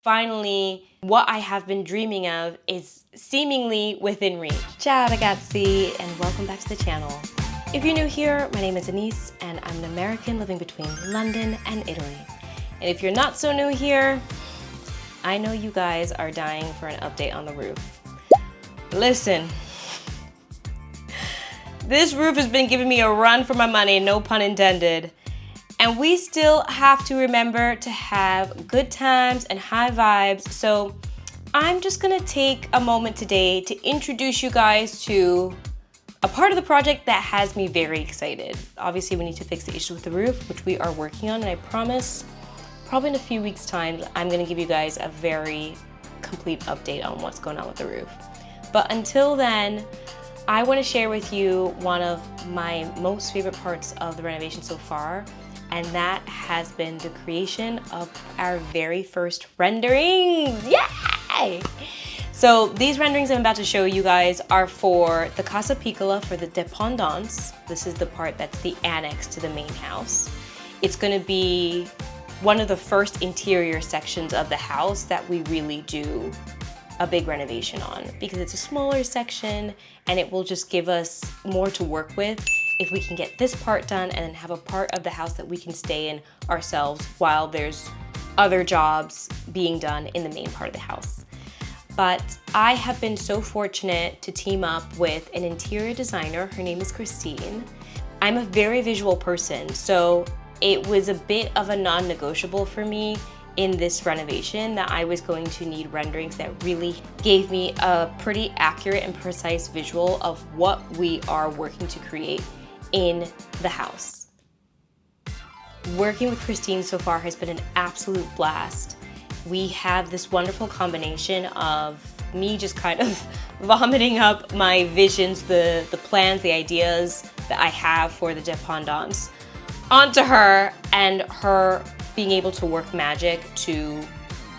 Finally, what I have been dreaming of is seemingly within reach. Ciao ragazzi, and welcome back to the channel. If you're new here, my name is Anise, and I'm an American living between London and Italy. And if you're not so new here, I know you guys are dying for an update on the roof. Listen, this roof has been giving me a run for my money, no pun intended. And we still have to remember to have good times and high vibes. So I'm just gonna take a moment today to introduce you guys to a part of the project that has me very excited. Obviously, we need to fix the issue with the roof, which we are working on, and I promise, probably in a few weeks' time, I'm gonna give you guys a very complete update on what's going on with the roof. But until then, I wanna share with you one of my most favorite parts of the renovation so far, and that has been the creation of our very first renderings. Yay! So these renderings I'm about to show you guys are for the Casa Piccola, for the dépendance. This is the part that's the annex to the main house. It's gonna be one of the first interior sections of the house that we really do a big renovation on, because it's a smaller section and it will just give us more to work with if we can get this part done and then have a part of the house that we can stay in ourselves while there's other jobs being done in the main part of the house. But I have been so fortunate to team up with an interior designer. Her name is Christine. I'm a very visual person, so it was a bit of a non-negotiable for me in this renovation that I was going to need renderings that really gave me a pretty accurate and precise visual of what we are working to create in the house. Working with Christine so far has been an absolute blast. We have this wonderful combination of me just kind of vomiting up my visions, the plans, the ideas that I have for the dépendance onto her, and her being able to work magic to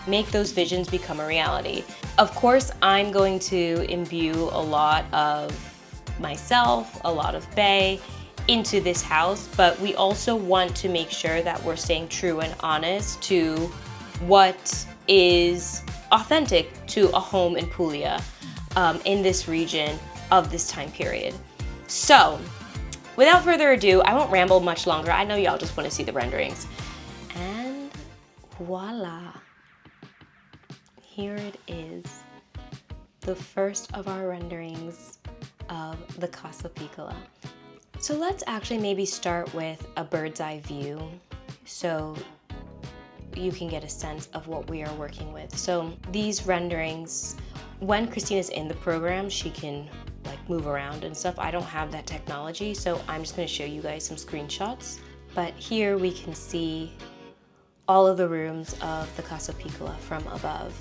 make those visions become a reality. Of course, I'm going to imbue a lot of myself, a lot of Bae into this house, but we also want to make sure that we're staying true and honest to what is authentic to a home in Puglia, in this region of this time period. So, without further ado, I won't ramble much longer. I know y'all just want to see the renderings. And voila, here it is, the first of our renderings of the Casa Piccola. So let's actually maybe start with a bird's eye view so you can get a sense of what we are working with. So these renderings, when Christina's in the program, she can like move around and stuff. I don't have that technology, so I'm just gonna show you guys some screenshots. But here we can see all of the rooms of the Casa Piccola from above.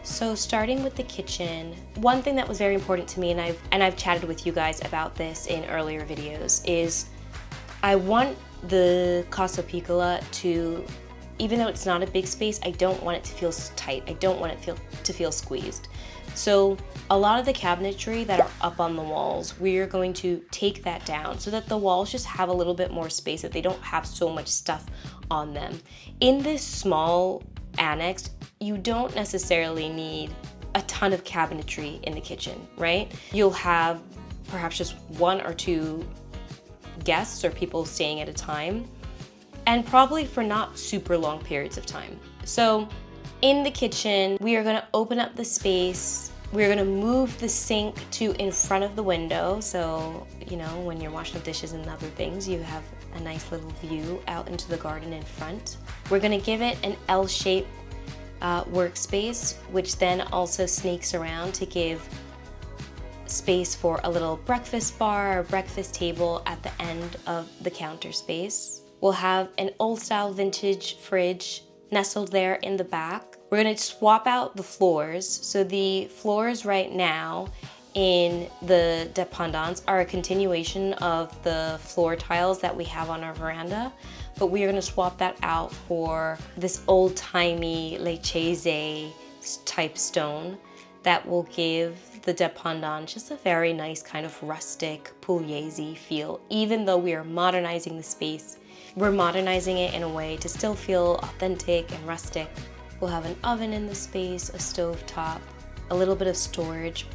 So starting with the kitchen, one thing that was very important to me, and I've chatted with you guys about this in earlier videos, is I want the Casa Piccola to, even though it's not a big space, I don't want it to feel tight. I don't want it to feel squeezed. So a lot of the cabinetry that are up on the walls, we're going to take that down so that the walls just have a little bit more space, that they don't have so much stuff on them. In this small annex, you don't necessarily need a ton of cabinetry in the kitchen, right? You'll have perhaps just one or two guests or people staying at a time, and probably for not super long periods of time. So in the kitchen, we are gonna open up the space. We're gonna move the sink to in front of the window. So, you know, when you're washing up dishes and other things, you have a nice little view out into the garden in front. We're gonna give it an L-shaped workspace, which then also snakes around to give space for a little breakfast bar or breakfast table at the end of the counter space. We'll have an old style vintage fridge nestled there in the back. We're gonna swap out the floors. So the floors right now in the dépendance are a continuation of the floor tiles that we have on our veranda, but we are gonna swap that out for this old-timey Leccese type stone that will give the dépendance just a very nice kind of rustic pugliese feel. Even though we are modernizing the space, we're modernizing it in a way to still feel authentic and rustic, We'll have an oven in the space, a stove top, a little bit of storage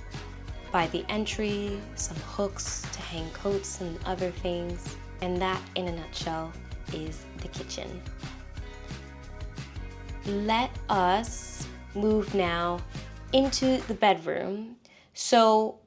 by the entry, some hooks to hang coats and other things. And that, in a nutshell, is the kitchen. Let us move now into the bedroom. So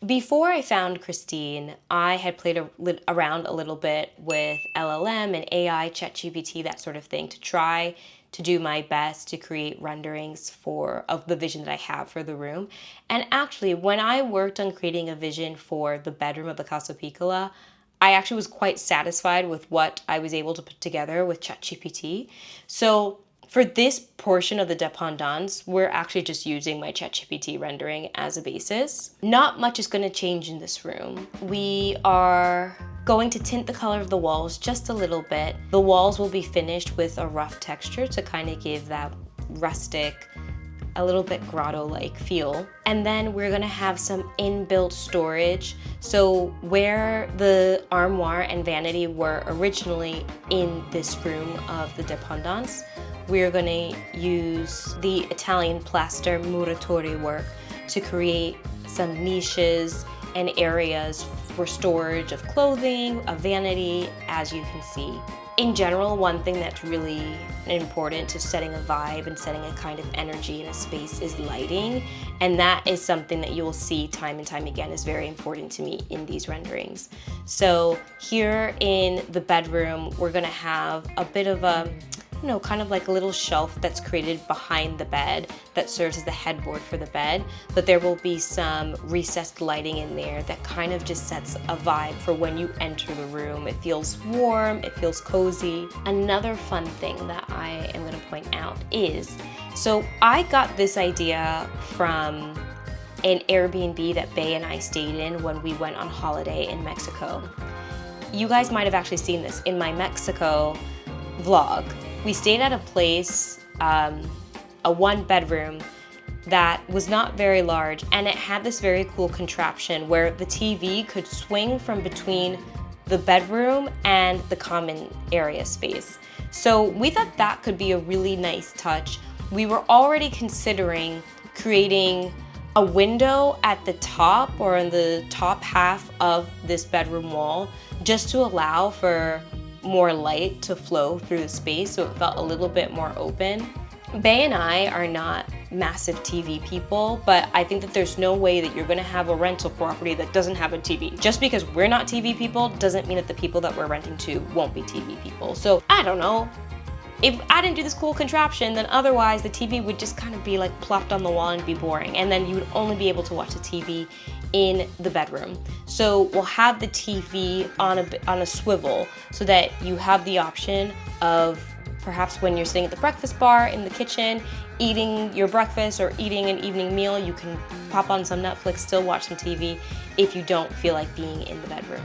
before I found Christine, I had played around a little bit with LLM and AI, ChatGPT, that sort of thing, to try to do my best to create renderings of the vision that I have for the room. And actually, when I worked on creating a vision for the bedroom of the Casa Piccola, I actually was quite satisfied with what I was able to put together with ChatGPT. So for this portion of the dependance, we're actually just using my ChatGPT rendering as a basis. Not much is going to change in this room. We are going to tint the color of the walls just a little bit. The walls will be finished with a rough texture to kind of give that rustic, a little bit grotto-like feel. And then we're gonna have some inbuilt storage. So where the armoire and vanity were originally in this room of the dependance, we're gonna use the Italian plaster muratori work to create some niches and areas for storage of clothing, a vanity, as you can see. In general, one thing that's really important to setting a vibe and setting a kind of energy in a space is lighting. And that is something that you will see time and time again is very important to me in these renderings. So here in the bedroom, we're gonna have a bit of a, kind of like a little shelf that's created behind the bed that serves as the headboard for the bed, but there will be some recessed lighting in there that kind of just sets a vibe for when you enter the room. It feels warm, it feels cozy. Another fun thing that I am gonna point out is, so I got this idea from an Airbnb that Bae and I stayed in when we went on holiday in Mexico. You guys might have actually seen this in my Mexico vlog. We stayed at a place, a one bedroom that was not very large, and it had this very cool contraption where the TV could swing from between the bedroom and the common area space. So we thought that could be a really nice touch. We were already considering creating a window at the top or in the top half of this bedroom wall just to allow for more light to flow through the space so it felt a little bit more open. Bae and I are not massive TV people, but I think that there's no way that you're gonna have a rental property that doesn't have a TV. Just because we're not TV people doesn't mean that the people that we're renting to won't be TV people. So I don't know. If I didn't do this cool contraption, then otherwise the TV would just kind of be like plopped on the wall and be boring. And then you would only be able to watch the TV in the bedroom. So we'll have the TV on a swivel so that you have the option of perhaps when you're sitting at the breakfast bar in the kitchen, eating your breakfast or eating an evening meal, you can pop on some Netflix, still watch some TV if you don't feel like being in the bedroom.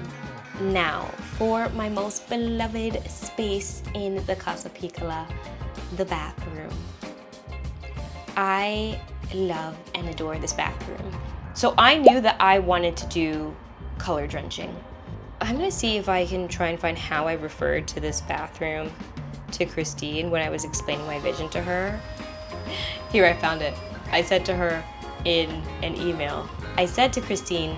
Now, for my most beloved space in the Casa Piccola, the bathroom. I love and adore this bathroom. So I knew that I wanted to do color drenching. I'm gonna see if I can try and find how I referred to this bathroom to Christine when I was explaining my vision to her. Here, I found it. I said to her in an email, I said to Christine,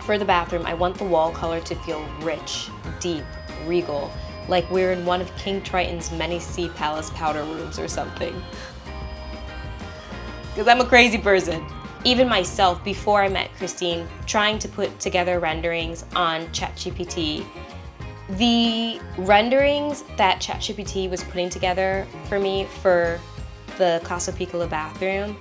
for the bathroom, I want the wall color to feel rich, deep, regal, like we're in one of King Triton's many sea palace powder rooms or something. Because I'm a crazy person. Even myself, before I met Christine, trying to put together renderings on ChatGPT, the renderings that ChatGPT was putting together for me for the Casa Piccola bathroom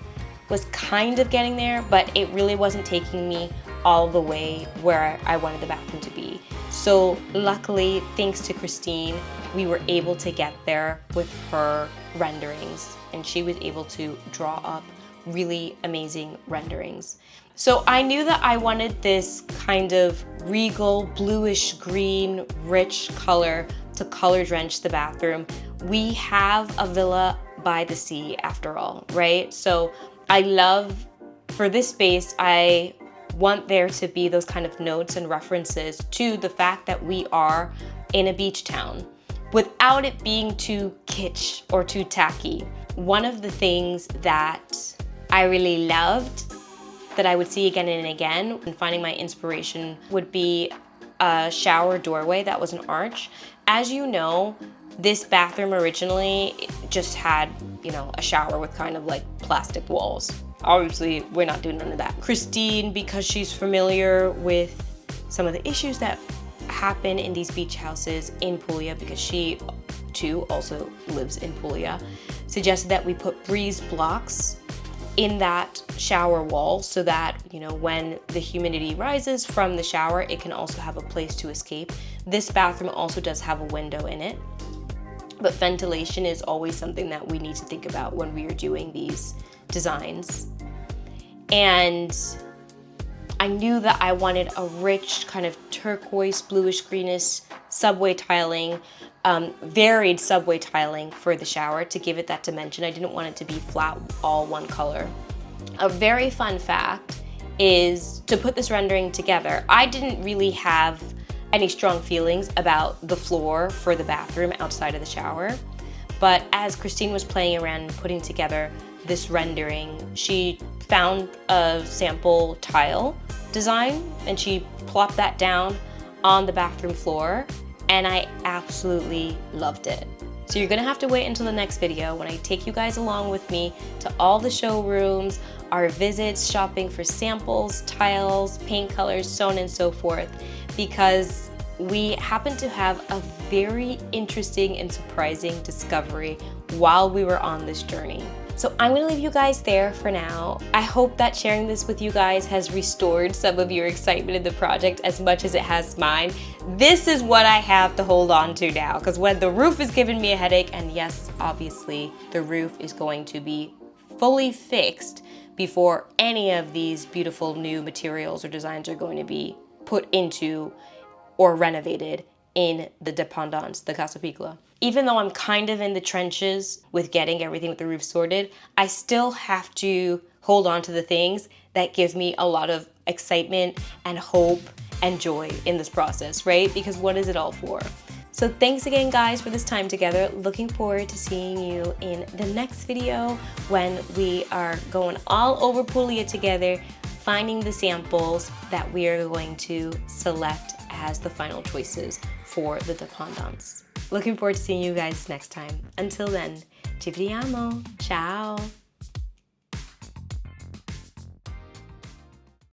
was kind of getting there, but it really wasn't taking me all the way where I wanted the bathroom to be. So luckily, thanks to Christine, we were able to get there with her renderings, and she was able to draw up really amazing renderings. So I knew that I wanted this kind of regal, bluish green, rich color to color drench the bathroom. We have a villa by the sea after all, right? So I love, for this space, I want there to be those kind of notes and references to the fact that we are in a beach town without it being too kitsch or too tacky. One of the things that I really loved that I would see again and again and finding my inspiration would be a shower doorway that was an arch. As you know, this bathroom originally just had, you know, a shower with kind of like plastic walls. Obviously, we're not doing none of that. Christine, because she's familiar with some of the issues that happen in these beach houses in Puglia, because she too also lives in Puglia, suggested that we put breeze blocks in that shower wall so that, you know, when the humidity rises from the shower, it can also have a place to escape. This bathroom also does have a window in it, but ventilation is always something that we need to think about when we are doing these designs. And I knew that I wanted a rich kind of turquoise, bluish, greenish subway tiling, varied subway tiling for the shower to give it that dimension. I didn't want it to be flat, all one color. A very fun fact is to put this rendering together, I didn't really have any strong feelings about the floor for the bathroom outside of the shower. But as Christine was playing around and putting together this rendering, she found a sample tile design and she plopped that down on the bathroom floor, and I absolutely loved it. So you're gonna have to wait until the next video when I take you guys along with me to all the showrooms, our visits, shopping for samples, tiles, paint colors, so on and so forth, because we happen to have a very interesting and surprising discovery while we were on this journey. So I'm gonna leave you guys there for now. I hope that sharing this with you guys has restored some of your excitement in the project as much as it has mine. This is what I have to hold on to now, because when the roof is giving me a headache, and yes, obviously the roof is going to be fully fixed before any of these beautiful new materials or designs are going to be put into or renovated in the dependance, the Casa Piccola. Even though I'm kind of in the trenches with getting everything with the roof sorted, I still have to hold on to the things that give me a lot of excitement and hope and joy in this process, right? Because what is it all for? So thanks again, guys, for this time together. Looking forward to seeing you in the next video when we are going all over Puglia together, finding the samples that we are going to select as the final choices for the dependance. Looking forward to seeing you guys next time. Until then, ci vediamo. Ciao.